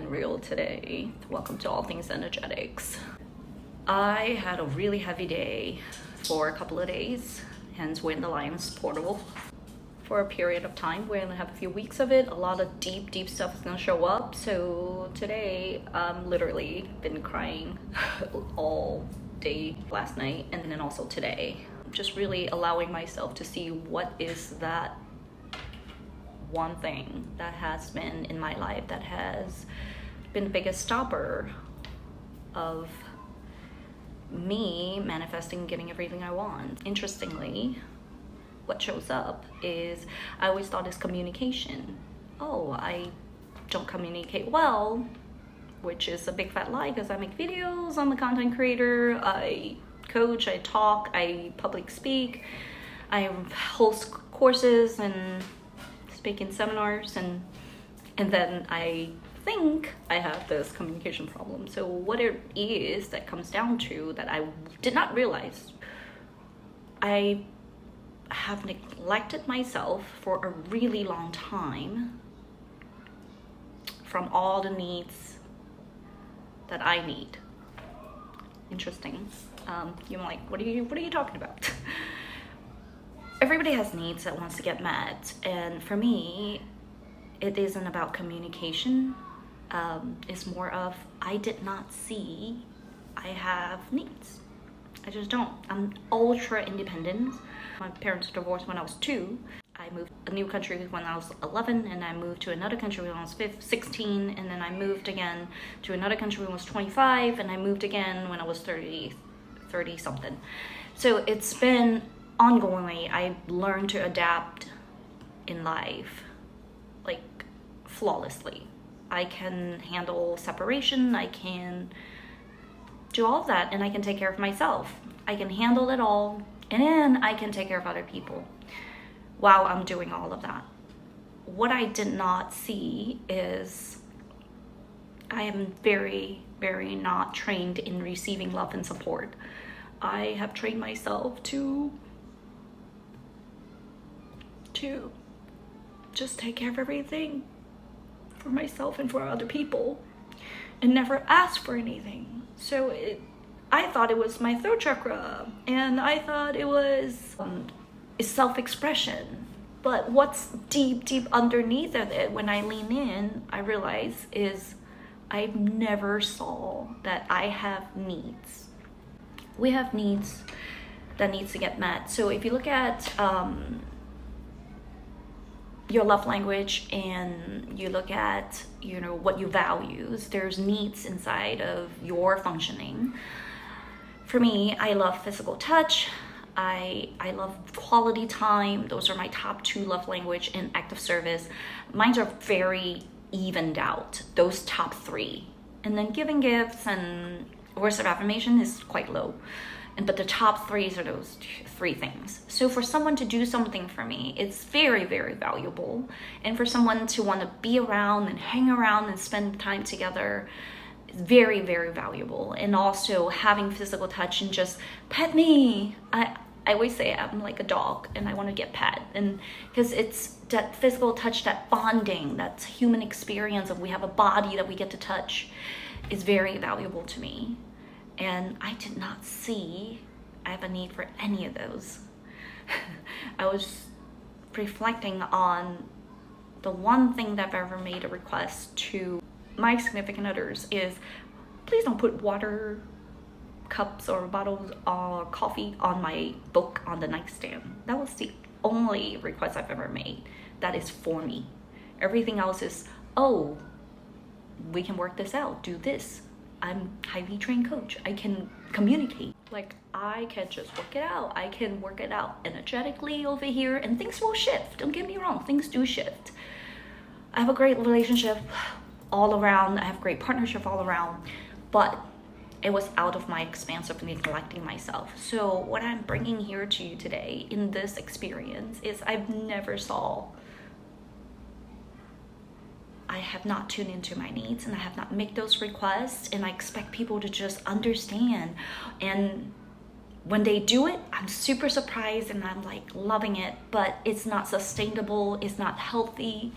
and real today. Welcome to All Things Energetics. I had a really heavy day for a couple of days, hence we're in the Lion's portal for a period of time. We're gonna have a few weeks of it. A lot of deep stuff is gonna show up. So today I'm literally been crying all day last night and then also today. Just really allowing myself to see what is that one thing that has been in my life that has been the biggest stopper of me manifesting getting everything I want. Interestingly, what shows up is I always thought is communication. Oh, I don't communicate well, which is a big fat lie because I make videos, I'm a content creator, I coach, I talk, I public speak, I host courses and speak in seminars, and then I think I have this communication problem. So what it is that comes down to that I did not realize, I have neglected myself for a really long time from all the needs that I need. Interesting. You're like, what are you talking about? Everybody has needs that wants to get met, and for me it isn't about communication. It's more of I did not see I have needs. I just don't. I'm ultra independent. My parents divorced when I was 2. I moved a new country when I was 11, and I moved to another country when I was 16, and then I moved again to another country when I was 25, and I moved again when I was 30 something. So it's been ongoingly. I learned to adapt in life like flawlessly. I can handle separation, I can do all of that, and I can take care of myself. I can handle it all, and then I can take care of other people while I'm doing all of that. What I did not see is I am very, very not trained in receiving love and support. I have trained myself to just take care of everything for myself and for other people and never ask for anything. So I thought it was my throat chakra, and I thought it was self-expression. But what's deep underneath of it, when I lean in, I realize is I never saw that I have needs. We have needs that needs to get met. So if you look at your love language and you look at what you values, there's needs inside of your functioning. For me, I love physical touch, I love quality time. Those are my top 2 love language, and active service. Mine are very evened out, those top 3. And then giving gifts and words of affirmation is quite low. But the top 3 are those 3 things. So for someone to do something for me, it's very, very valuable. And for someone to want to be around and hang around and spend time together, it's very, very valuable. And also having physical touch and just pet me. I always say I'm like a dog and I want to get pet. And because it's that physical touch, that bonding, that human experience of we have a body that we get to touch is very valuable to me. And I did not see I have a need for any of those. I was reflecting on the one thing that I've ever made a request to my significant others is, please don't put water cups or bottles or coffee on my book on the nightstand. That was the only request I've ever made that is for me. Everything else is, oh, we can work this out, do this. I'm highly trained coach. I can communicate. Like, I can just work it out. I can work it out energetically over here, and things will shift. Don't get me wrong, things do shift. I have a great relationship all around. I have great partnership all around, but it was out of my expanse of neglecting myself. So what I'm bringing here to you today in this experience is I've never saw I have not tuned into my needs, and I have not made those requests, and I expect people to just understand. And When they do it, I'm super surprised and I'm like loving it, but it's not sustainable, it's not healthy.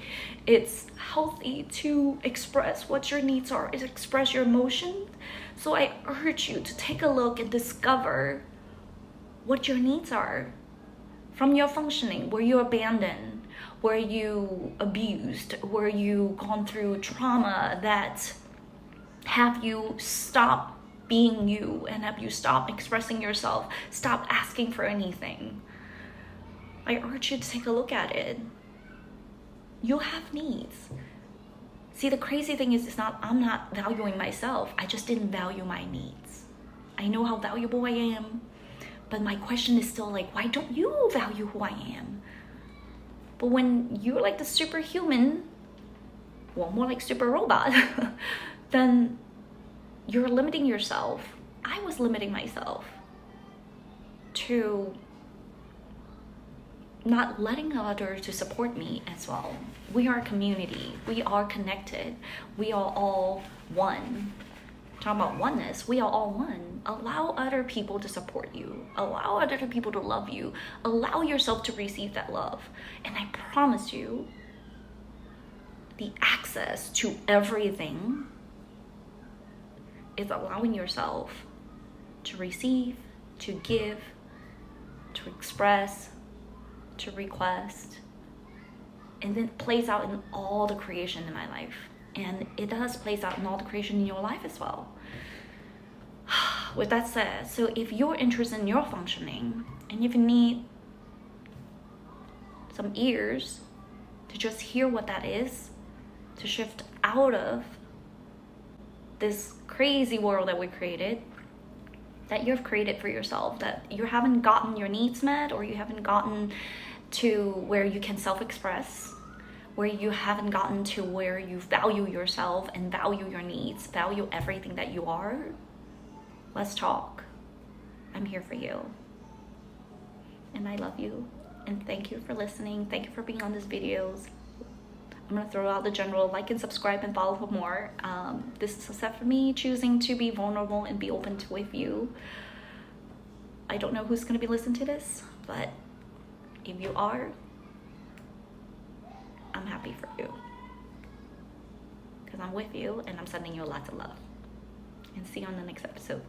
It's healthy to express what your needs are, is express your emotions. So I urge you to take a look and discover what your needs are from your functioning. Were you abandoned? Were you abused? Were you gone through trauma that have you stop being you and have you stop expressing yourself, stop asking for anything? I urge you to take a look at it. You have needs. See, the crazy thing is, I'm not valuing myself. I just didn't value my needs. I know how valuable I am, but my question is still like, why don't you value who I am? But when you're like the superhuman, well, more like super robot, then you're limiting yourself. I was limiting myself to not letting others to support me as well. We are a community. We are connected. We are all one. Talking about oneness, we are all one. Allow other people to support you. Allow other people to love you. Allow yourself to receive that love. And I promise you, the access to everything is allowing yourself to receive, to give, to express, to request, and then plays out in all the creation in my life. And it does plays out in all the creation in your life as well. With that said, so if you're interested in your functioning and if you need some ears to just hear what that is, to shift out of this crazy world that we created, that you've created for yourself, that you haven't gotten your needs met, or you haven't gotten to where you can self-express, where you haven't gotten to where you value yourself and value your needs, value everything that you are, let's talk. I'm here for you. And I love you. And thank you for listening. Thank you for being on these videos. I'm gonna throw out the general like and subscribe and follow for more. This is a step for me choosing to be vulnerable and be open to with you. I don't know who's gonna be listening to this, but if you are, I'm happy for you. Because I'm with you and I'm sending you lots of love. And see you on the next episode.